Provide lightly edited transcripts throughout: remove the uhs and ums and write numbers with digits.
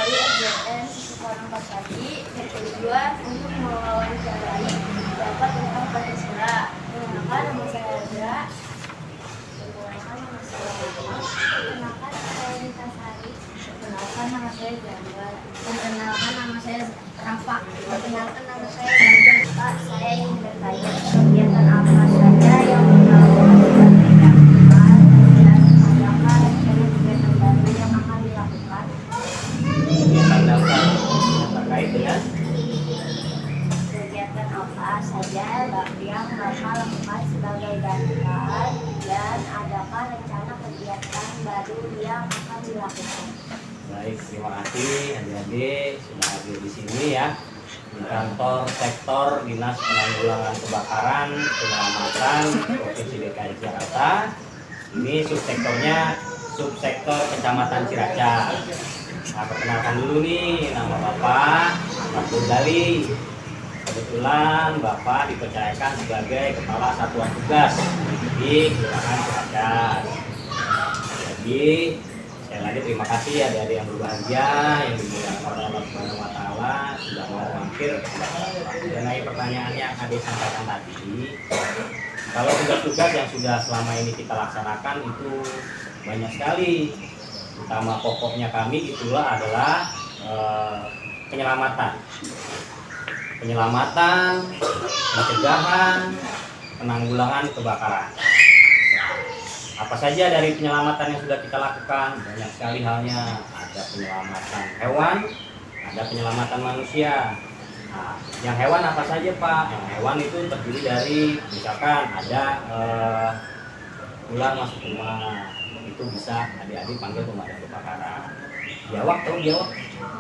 dari SBM Siswa 4 tadi bertujuan untuk mewawancarai pendapat tentang Pancasila. Perkenalkan, nama saya Andra. Perkenalkan, saya Rita Sari. Perkenalkan, nama saya Janda. Perkenalkan, nama saya Rafa. Perkenalkan, nama saya Janda. Pak, saya ingin bertanya kegiatan apa saja yang melakukan kegiatan apa saja yang bakal lakukan sebagai gantian dan adakah rencana kegiatan baru yang akan dilakukan? Baik, terima kasih adik-adik sudah hadir di sini ya di kantor sektor Dinas Penanggulangan Kebakaran Penyelamatan Provinsi DKI Jakarta. Ini subsektornya subsektor Kecamatan Ciracas. Nah, perkenalkan dulu nih, nama Bapak Abdul Gali. Kebetulan Bapak dipercayakan sebagai Kepala Satuan Tugas di Kelurahan Ciracas. Jadi sekali lagi terima kasih adik-adik yang berbahagia yang dimuliakan oleh Allah Subhanahu wa Ta'ala sudah mau mampir mengenai pertanyaan yang adik sampaikan tadi. Kalau tugas-tugas yang sudah selama ini kita laksanakan itu banyak sekali. Utama pokoknya kami itulah adalah penyelamatan, pencegahan, penanggulangan kebakaran. Apa saja dari penyelamatan yang sudah kita lakukan? Banyak sekali halnya. Ada penyelamatan hewan, ada penyelamatan manusia. Nah, yang hewan apa saja Pak? Yang hewan itu terdiri dari misalkan ada ular masuk rumah, itu bisa adik-adik panggil pemadam kebakaran. Biawak, tahu biawak?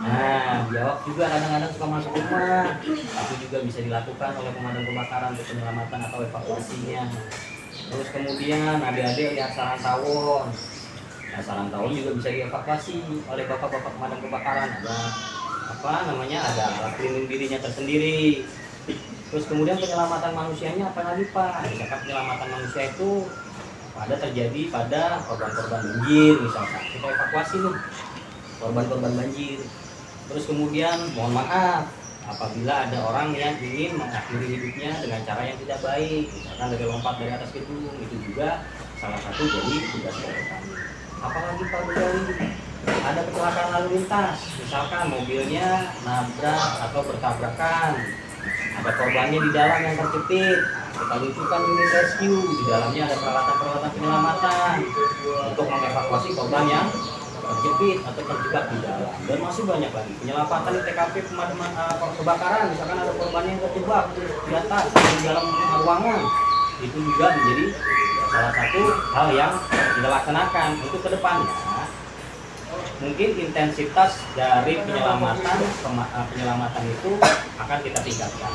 Nah, biawak juga kadang-kadang suka masuk rumah. Itu juga bisa dilakukan oleh pemadam kebakaran untuk penyelamatan atau evakuasinya. Terus kemudian adik-adik lihat sarang tawon. Nah, sarang tawon juga bisa dievakuasi oleh bapak-bapak pemadam kebakaran. Ada ada alat pelindung dirinya tersendiri. Terus kemudian penyelamatan manusianya apa lagi Pak? Misalkan penyelamatan manusia itu terjadi pada korban-korban banjir misalkan, kita evakuasi nih korban-korban banjir. Terus kemudian mohon maaf apabila ada orang yang ingin mengakhiri hidupnya dengan cara yang tidak baik, misalkan dari lompat dari atas gedung, itu juga salah satu jadi tugas pokok kami. Apalagi Pak Begawi, ada kecelakaan lalu lintas, misalkan mobilnya nabrak atau bertabrakan, ada korbannya di dalam yang terjepit, kita luncurkan unit rescue, di dalamnya ada peralatan-peralatan penyelamatan untuk mengevakuasi korban yang terjepit atau terjebak di dalam. Dan masih banyak lagi penyelamatan di TKP pemadaman kebakaran, misalkan ada korban yang terjebak di atas di dalam ruangan, itu juga menjadi salah satu hal yang kita laksanakan. Untuk kedepannya mungkin intensitas dari penyelamatan itu akan kita tingkatkan.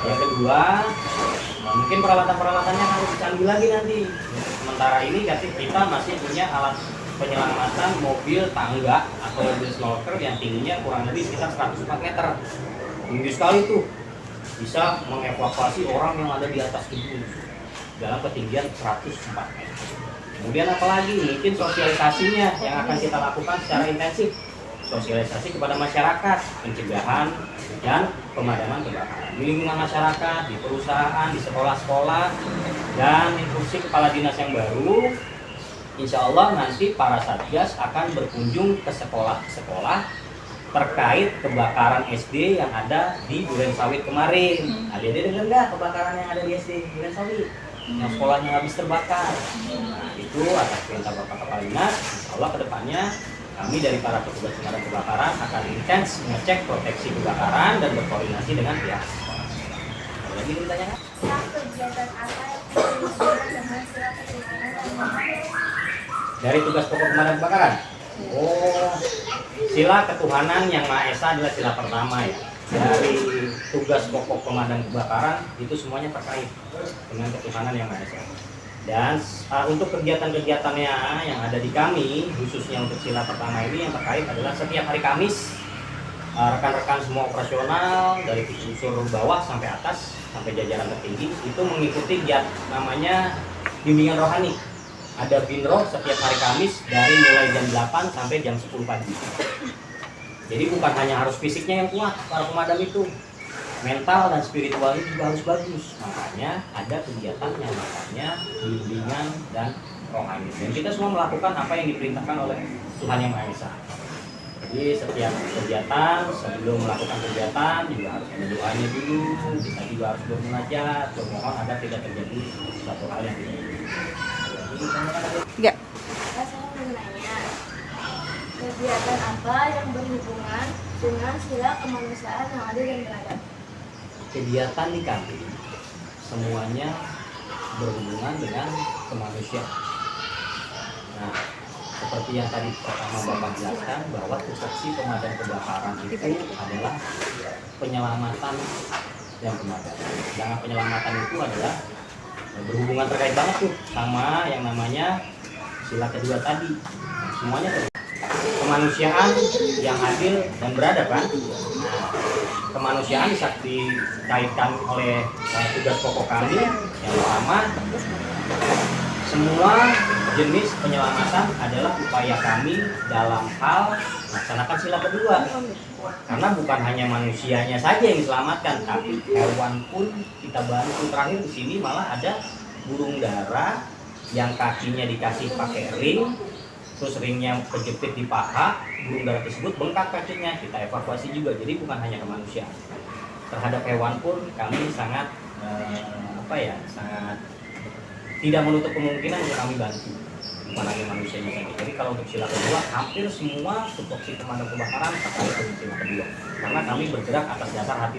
Yang kedua, mungkin peralatan-peralatannya harus dicanggih lagi nanti. Sementara ini kita masih punya alat penyelamatan mobil tangga atau mobil snorkel yang tingginya kurang lebih sekitar 104 meter. Tinggi sekali tuh, bisa mengevakuasi orang yang ada di atas gedung dalam ketinggian 104 meter. Kemudian apalagi mungkin sosialisasinya yang akan kita lakukan secara intensif. Sosialisasi kepada masyarakat, pencegahan dan pemadaman kebakaran di lingkungan masyarakat, di perusahaan, di sekolah-sekolah, dan instruksi kepala dinas yang baru. Insya Allah nanti para satgas akan berkunjung ke sekolah-sekolah terkait kebakaran SD yang ada di Duren Sawit kemarin. Adik-adik dengar nggak kebakaran yang ada di SD Duren Sawit? Yang sekolahnya habis terbakar. Nah, itu atas perintah Bapak Kepala Dinas, insya Allah kedepannya kami dari para petugas pemadam kebakaran akan intens mengecek proteksi kebakaran dan berkoordinasi dengan pihak sekolah. Ada lagi ditanyakan? Kegiatan apa yang berhubungan dengan sila ketuhanan dan Dari tugas pokok pemadam kebakaran? Oh, sila ketuhanan yang Maha Esa adalah sila pertama ya. Dari tugas pokok pemadam kebakaran itu semuanya terkait dengan ketuhanan yang Maha Esa. Dan untuk kegiatan-kegiatannya yang ada di kami, khususnya untuk sila pertama ini yang terkait adalah setiap hari Kamis rekan-rekan semua operasional dari unsur bawah sampai atas sampai jajaran tertinggi itu mengikuti namanya bimbingan rohani. Ada binroh setiap hari Kamis dari mulai jam 8 sampai jam 10 pagi. Jadi bukan hanya harus fisiknya yang kuat para pemadam itu, mental dan spiritualnya juga harus bagus. Makanya ada kegiatannya, makanya bimbingan dan rohani. Dan kita semua melakukan apa yang diperintahkan oleh Tuhan Yang Maha Esa. Jadi setiap kegiatan, sebelum melakukan kegiatan juga harus berdoanya dulu. Kita juga harus bermunajat, bermohon agar tidak terjadi suatu hal yang tidak Enggak. Saya mau menanya, kegiatan apa yang berhubungan dengan sila kemanusiaan yang adil dan beradab? kegiatan di kami semuanya berhubungan dengan kemanusiaan. Nah, seperti yang tadi pertama Bapak jelaskan bahwa tupoksi pemadam kebakaran itu adalah penyelamatan yang pemadam. Sedangkan penyelamatan itu adalah berhubungan terkait banget tuh sama yang namanya sila kedua tadi. Semuanya kemanusiaan yang adil dan beradab kan. Nah, kemanusiaan bisa dikaitkan oleh tugas pokok kami yang pertama, semua jenis penyelamatan adalah upaya kami dalam hal melaksanakan sila kedua. Karena bukan hanya manusianya saja yang diselamatkan, tapi hewan pun kita bantu. Terakhir di sini malah ada burung dara yang kakinya dikasih pakai ring, terus ringnya kejepit di paha, burung dara tersebut bengkak kakinya, kita evakuasi juga. Jadi bukan hanya kemanusiaan, terhadap hewan pun kami sangat sangat tidak menutup kemungkinan untuk kami bantu, bukan hanya manusianya saja. Jadi kalau untuk sila kedua, hampir semua tupoksi pemadam kebakaran terkait dengan sila kedua, karena kami bergerak atas dasar hati